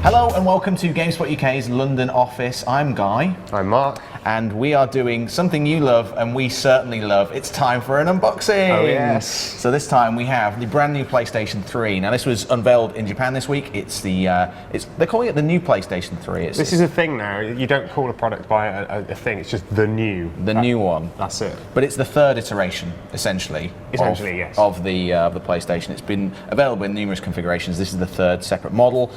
Hello and welcome to GameSpot UK's London office. I'm Guy. I'm Mark. And we are doing something you love and we certainly love. It's time for an unboxing. Oh yes. So this time we have the brand new PlayStation 3. Now this was unveiled in Japan this week. It's the they're calling it the new PlayStation 3. This is a thing now. You don't call a product by a thing. It's just the new. The new one. That's it. But it's the third iteration, essentially. Yes. Of the PlayStation. It's been available in numerous configurations. This is the third separate model.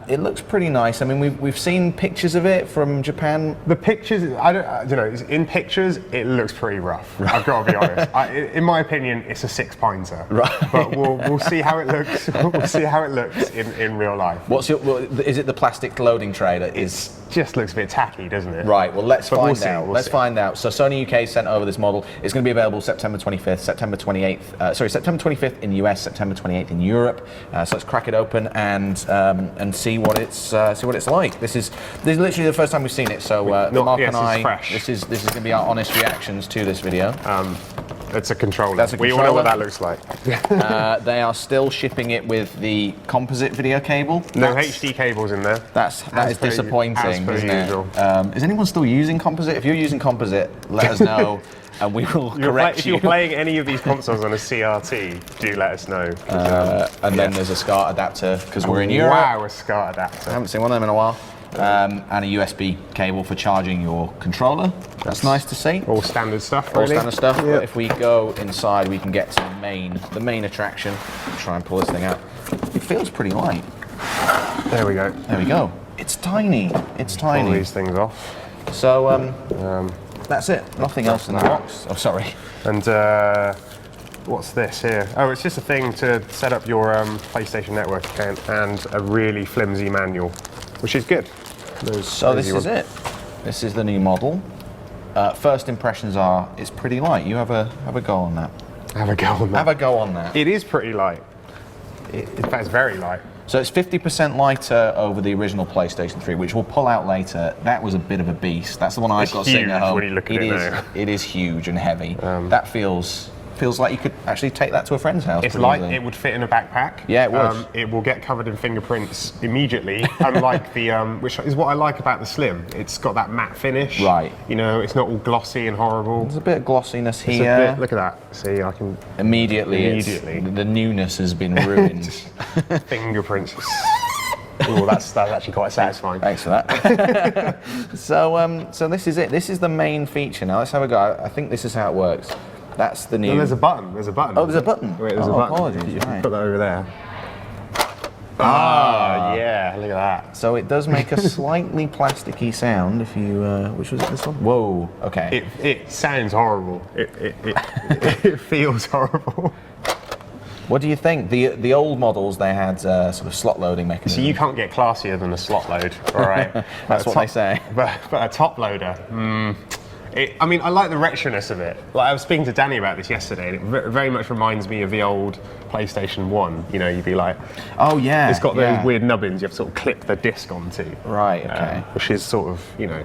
It looks pretty nice. I mean, we've seen pictures of it from Japan. The pictures, in pictures, it looks pretty rough. Right. I've got to be honest. In my opinion, it's a 6-pinter. Right. But we'll see how it looks. We'll see how it looks in real life. Is it the plastic loading tray that is? Just looks a bit tacky, doesn't it? Right. Well, let's find out. Let's find out. So Sony UK sent over this model. It's going to be available September 25th, September 25th in the US, September 28th in Europe. So let's crack it open and see what it's like. This is literally the first time we've seen it. So Mark and I, this is going to be our honest reactions to this video. It's a controller. That's a controller. We all know what that looks like. They are still shipping it with the composite video cable. No HD cables in there. That is disappointing, isn't it? Is anyone still using composite? If you're using composite, let us know. And we will correct you. If you're playing any of these consoles on a CRT, do let us know. And then there's a SCART adapter, because we're in Europe. Wow, a SCART adapter. I haven't seen one of them in a while. And a USB cable for charging your controller. That's nice to see. All standard stuff, really. All standard stuff. Yep. But if we go inside, we can get to the main attraction. Try and pull this thing out. It feels pretty light. There we go. There we go. It's tiny. It's tiny. Pull these things off. So that's it. Nothing else in the box. Oh, sorry. And what's this here? Oh, it's just a thing to set up your PlayStation Network account and a really flimsy manual, which is good. So this is it. This is the new model. First impressions are it's pretty light. You have a go on that. Have a go on that. Have a go on that. It is pretty light. In fact, it's very light. So it's 50% lighter over the original PlayStation 3, which we'll pull out later. That was a bit of a beast. That's the one I've got sitting at home. When you look at it now. It is huge and heavy. That feels like you could actually take that to a friend's house. It's light. It would fit in a backpack. Yeah, it would. It will get covered in fingerprints immediately, unlike the which is what I like about the Slim. It's got that matte finish. Right. You know, it's not all glossy and horrible. There's a bit of glossiness here. Look at that. See, I can immediately. The newness has been ruined. Fingerprints. Oh, that's actually quite satisfying. Thanks for that. So this is it. This is the main feature. Now let's have a go. I think this is how it works. That's the new. No, there's a button. There's a button. Oh, there's a button. Wait, there's a button. Apologies. Right. Put that over there. Yeah, look at that. So it does make a slightly plasticky sound if you, which was it, this one? Whoa, okay. It sounds horrible. It feels horrible. What do you think? The old models, they had sort of slot loading mechanism. So you can't get classier than a slot load, all right? That's what they say. But a top loader, I mean, I like the retroness of it. Like I was speaking to Danny about this yesterday, and it very much reminds me of the old PlayStation 1. You know, you'd be like, oh yeah, it's got those weird nubbins you have to sort of clip the disc onto. Right. Okay. Which is sort of, you know,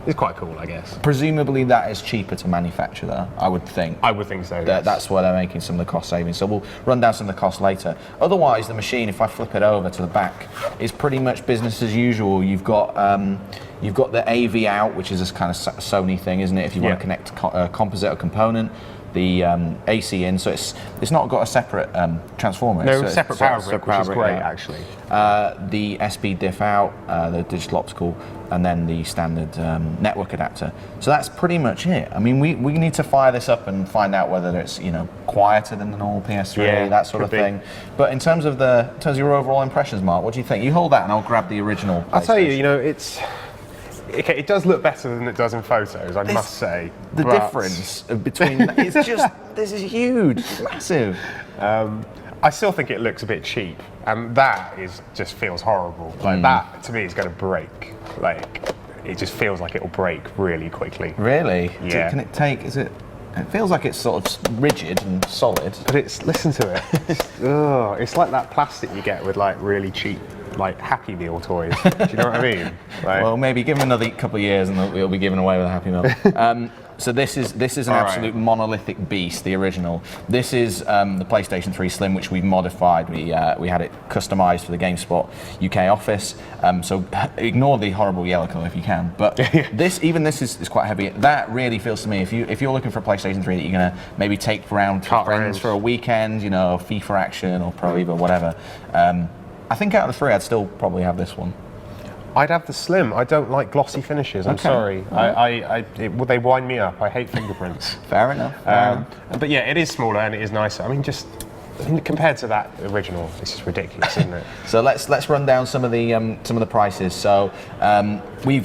it's quite cool, I guess. Presumably that is cheaper to manufacture, though. I would think. I would think so. Yes. That's where they're making some of the cost savings. So we'll run down some of the costs later. Otherwise, the machine, if I flip it over to the back, is pretty much business as usual. You've got the AV out, which is this kind of Sony thing, isn't it? If you want to connect a composite or component, the AC in, so it's not got a separate transformer. No, separate power brick, which is great, actually. The SP diff out, the digital optical, and then the standard network adapter. So that's pretty much it. I mean, we need to fire this up and find out whether it's quieter than the normal PS3, that sort of thing. But in terms of your overall impressions, Mark, what do you think? You hold that, and I'll grab the original. I'll tell you, it's. Okay, it does look better than it does in photos, I must say. The difference between it's just this is huge, it's massive. I still think it looks a bit cheap, and that just feels horrible. Like that to me is going to break. Like it just feels like it'll break really quickly. Really? Yeah. Can it take? Is it? It feels like it's sort of rigid and solid. But listen to it. It's like that plastic you get with like really cheap like Happy Meal toys. Do you know what I mean? Like, Well, maybe give them another couple of years and we'll be given away with a Happy Meal. So this is an absolute monolithic beast, the original. This is the PlayStation 3 Slim, which we've modified. We had it customized for the GameSpot UK office. So ignore the horrible yellow colour if you can. But this is quite heavy. That really feels to me, if you're looking for a PlayStation 3 that you're gonna maybe take around to friends for a weekend, you know, FIFA action or Pro Evo, whatever. I think out of the three, I'd still probably have this one. I'd have the Slim. I don't like glossy finishes. I'm sorry. They wind me up. I hate fingerprints. Fair enough. But yeah, it is smaller and it is nicer. I mean, compared to that original, this is ridiculous, isn't it? So let's run down some of the prices. So we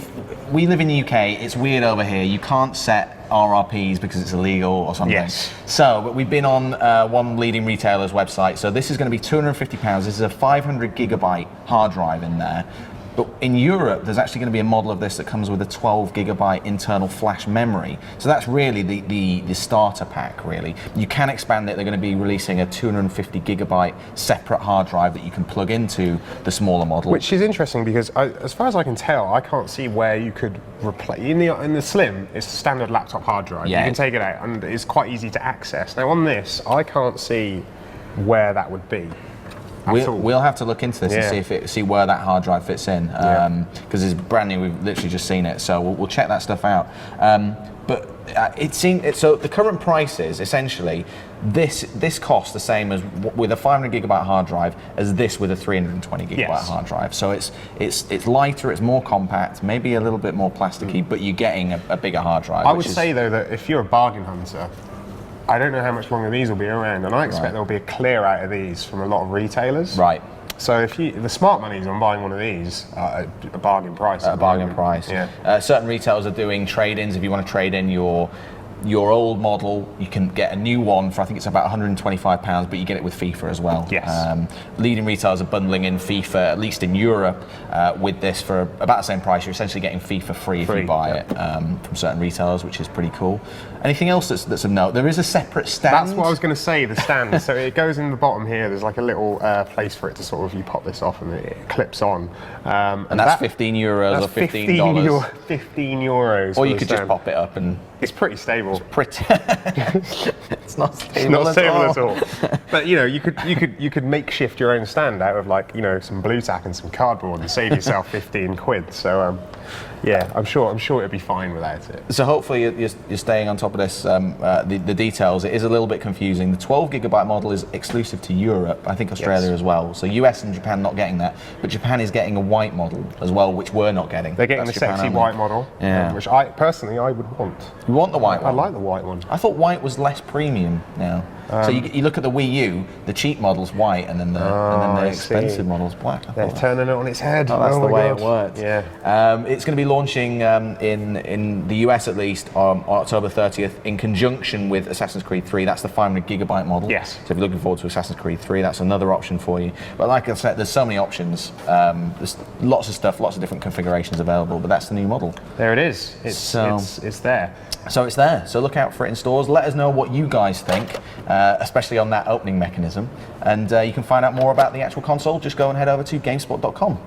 live in the UK. It's weird over here. You can't set RRPs because it's illegal or something. Yes. So, but we've been on one leading retailer's website. So this is going to be £250. This is a 500 gigabyte hard drive in there. But in Europe, there's actually going to be a model of this that comes with a 12 gigabyte internal flash memory. So that's really the starter pack, really. You can expand it. They're going to be releasing a 250 gigabyte separate hard drive that you can plug into the smaller model. Which is interesting because, as far as I can tell, I can't see where you could replace. In the Slim, it's a standard laptop hard drive. Yeah. You can take it out and it's quite easy to access. Now on this, I can't see where that would be. We'll have to look into this and see where that hard drive fits in, because it's brand new. We've literally just seen it, so we'll check that stuff out. But it seems so. The current prices essentially this costs the same as with a 500 gigabyte hard drive as this with a 320 gigabyte hard drive. So it's lighter, it's more compact, maybe a little bit more plasticky, but you're getting a bigger hard drive. I would say though that if you're a bargain hunter, I don't know how much longer these will be around, and I expect there'll be a clear out of these from a lot of retailers. Right. So if the smart money's on buying one of these at a bargain price. At a bargain price. Yeah. Certain retailers are doing trade-ins. If you want to trade in your old model, you can get a new one for, I think it's about £125, but you get it with FIFA as well. Yes. Leading retailers are bundling in FIFA, at least in Europe, with this for about the same price. You're essentially getting FIFA free if you buy it from certain retailers, which is pretty cool. Anything else that's of note? There is a separate stand. That's what I was going to say, the stand. So it goes in the bottom here. There's like a little place for it to sort of, you pop this off and it clips on. And that's €15 or $15. 15 euros. Or you could just pop it up and... It's pretty stable. It's not stable. It's not stable at all. But you know, you could makeshift your own stand out of, like, you know, some blue tack and some cardboard and save yourself 15 quid. So yeah, I'm sure it'd be fine without it. So hopefully you're staying on top of this. The details. It is a little bit confusing. The 12 gigabyte model is exclusive to Europe. I think Australia as well. So US and Japan not getting that, but Japan is getting a white model as well, which we're not getting. They're getting the sexy white model, which I personally would want. You want the white one? I like the white one. I thought white was less premium now. So you look at the Wii U, the cheap model's white, and then the expensive model's black. They're turning it on its head. Oh, that's the way it works. Yeah. It's going to be launching in the US at least on October 30th in conjunction with Assassin's Creed 3. That's the 500 gigabyte model. Yes. So if you're looking forward to Assassin's Creed 3, that's another option for you. But like I said, there's so many options. There's lots of stuff, lots of different configurations available. But that's the new model. There it is. It's there. So it's there. So look out for it in stores. Let us know what you guys think, especially on that opening mechanism. And you can find out more about the actual console. Just go and head over to GameSpot.com.